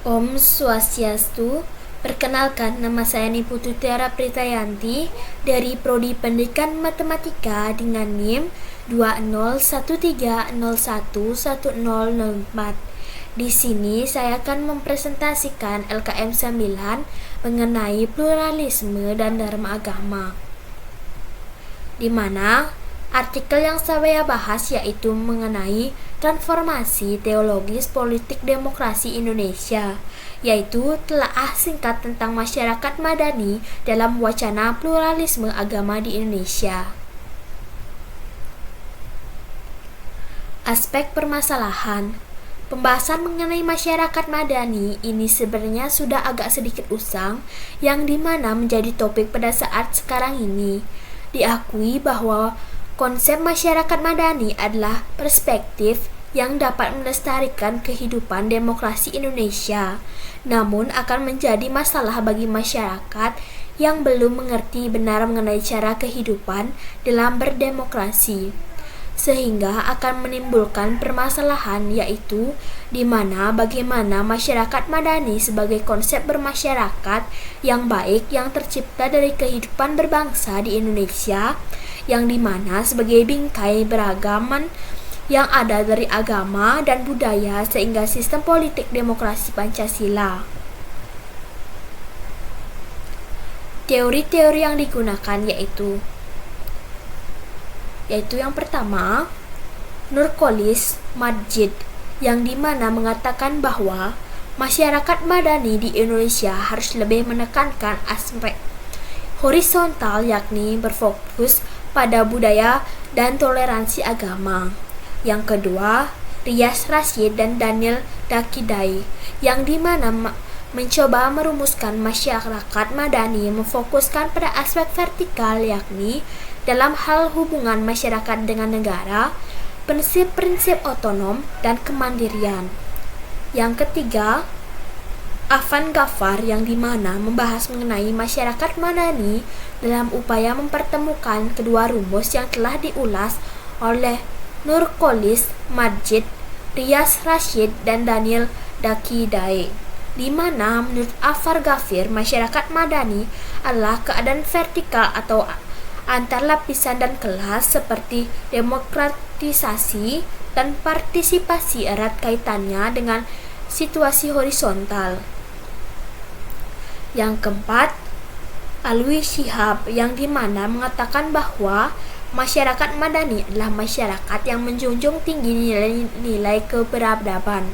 Om Swastiastu. Perkenalkan, nama saya Niputu Tiara Pritayanti dari Prodi Pendidikan Matematika dengan NIM 2013011004. Di sini saya akan mempresentasikan LKM 9 mengenai pluralisme dan dharma agama. Di mana artikel yang saya bahas yaitu mengenai transformasi teologis politik demokrasi Indonesia, yaitu telaah singkat tentang masyarakat madani dalam wacana pluralisme agama di Indonesia. Aspek permasalahan. Pembahasan mengenai masyarakat madani ini sebenarnya sudah agak sedikit usang, yang dimana menjadi topik pada saat sekarang ini. Diakui bahwa konsep masyarakat madani adalah perspektif yang dapat melestarikan kehidupan demokrasi Indonesia, namun akan menjadi masalah bagi masyarakat yang belum mengerti benar mengenai cara kehidupan dalam berdemokrasi, sehingga akan menimbulkan permasalahan, yaitu di mana bagaimana masyarakat madani sebagai konsep bermasyarakat yang baik yang tercipta dari kehidupan berbangsa di Indonesia, yang dimana sebagai bingkai beragaman yang ada dari agama dan budaya sehingga sistem politik demokrasi Pancasila. Teori-teori yang digunakan yaitu yang pertama, Nurcholish Madjid, yang dimana mengatakan bahwa masyarakat madani di Indonesia harus lebih menekankan aspek horizontal, yakni berfokus pada budaya dan toleransi agama. Yang kedua, Riaz Rasyid dan Daniel Dakidai, yang dimana mencoba merumuskan masyarakat madani memfokuskan pada aspek vertikal, yakni dalam hal hubungan masyarakat dengan negara, prinsip-prinsip otonom dan kemandirian. Yang ketiga, Afan Ghaffar, yang dimana membahas mengenai masyarakat madani dalam upaya mempertemukan kedua rumus yang telah diulas oleh Nurcholish Madjid, Riaz Rasyid dan Daniel Dakidai, di mana menurut Afan Ghaffar masyarakat madani adalah keadaan vertikal atau antar lapisan dan kelas, seperti demokratisasi dan partisipasi erat kaitannya dengan situasi horizontal. Yang keempat, Alwi Shihab, yang dimana mengatakan bahwa masyarakat madani adalah masyarakat yang menjunjung tinggi nilai-nilai keberadaban.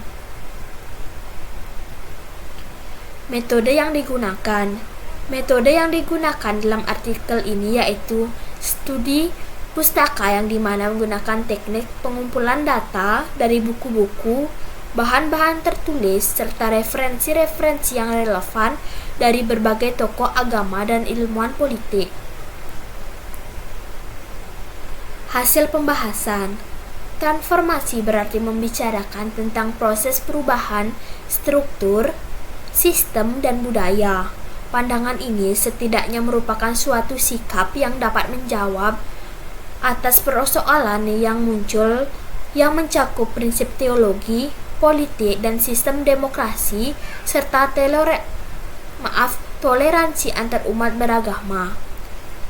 Metode yang digunakan dalam artikel ini yaitu studi pustaka, yang dimana menggunakan teknik pengumpulan data dari buku-buku, bahan-bahan tertulis, serta referensi-referensi yang relevan dari berbagai tokoh agama dan ilmuwan politik. Hasil pembahasan. Transformasi berarti membicarakan tentang proses perubahan struktur, sistem, dan budaya. Pandangan ini setidaknya merupakan suatu sikap yang dapat menjawab atas persoalan yang muncul yang mencakup prinsip teologi, politik, dan sistem demokrasi, serta toleransi antar umat beragama.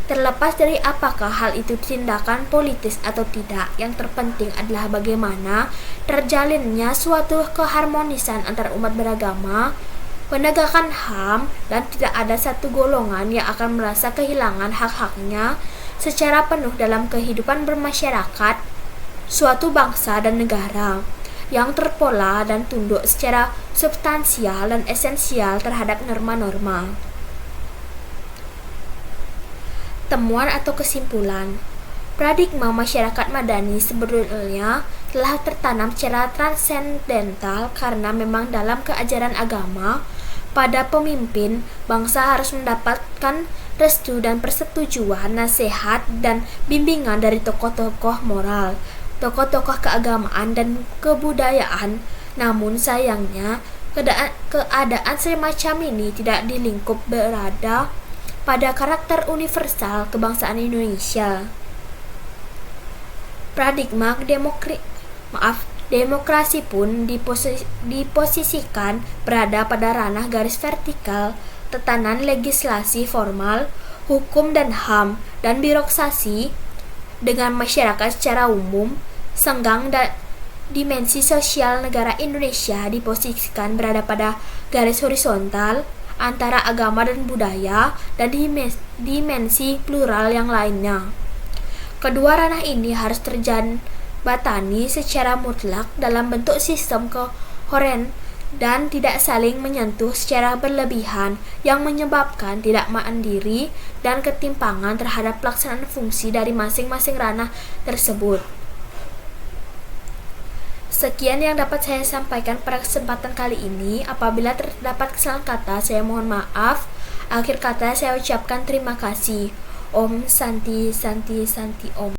Terlepas dari apakah hal itu tindakan politis atau tidak, yang terpenting adalah bagaimana terjalinnya suatu keharmonisan antar umat beragama, penegakan HAM, dan tidak ada satu golongan yang akan merasa kehilangan hak-haknya secara penuh dalam kehidupan bermasyarakat suatu bangsa dan negara, yang terpola dan tunduk secara substansial dan esensial terhadap norma-norma. Temuan atau kesimpulan. Paradigma masyarakat madani sebetulnya telah tertanam secara transendental, karena memang dalam keajaran agama pada pemimpin bangsa harus mendapatkan restu dan persetujuan, nasihat, dan bimbingan dari tokoh-tokoh moral, tokoh-tokoh keagamaan dan kebudayaan. Namun sayangnya keadaan semacam ini tidak dilingkup berada pada karakter universal kebangsaan Indonesia. Paradigma Demokrasi pun diposisikan berada pada ranah garis vertikal tatanan legislasi formal, hukum dan HAM, dan birokrasi dengan masyarakat secara umum. Senggang dan dimensi sosial negara Indonesia diposisikan berada pada garis horizontal antara agama dan budaya dan dimensi plural yang lainnya. Kedua ranah ini harus terjembatani secara mutlak dalam bentuk sistem koheren dan tidak saling menyentuh secara berlebihan yang menyebabkan tidak mandiri dan ketimpangan terhadap pelaksanaan fungsi dari masing-masing ranah tersebut. Sekian yang dapat saya sampaikan pada kesempatan kali ini. Apabila terdapat kesalahan kata, saya mohon maaf. Akhir kata saya ucapkan terima kasih. Om Santi Santi Santi Om.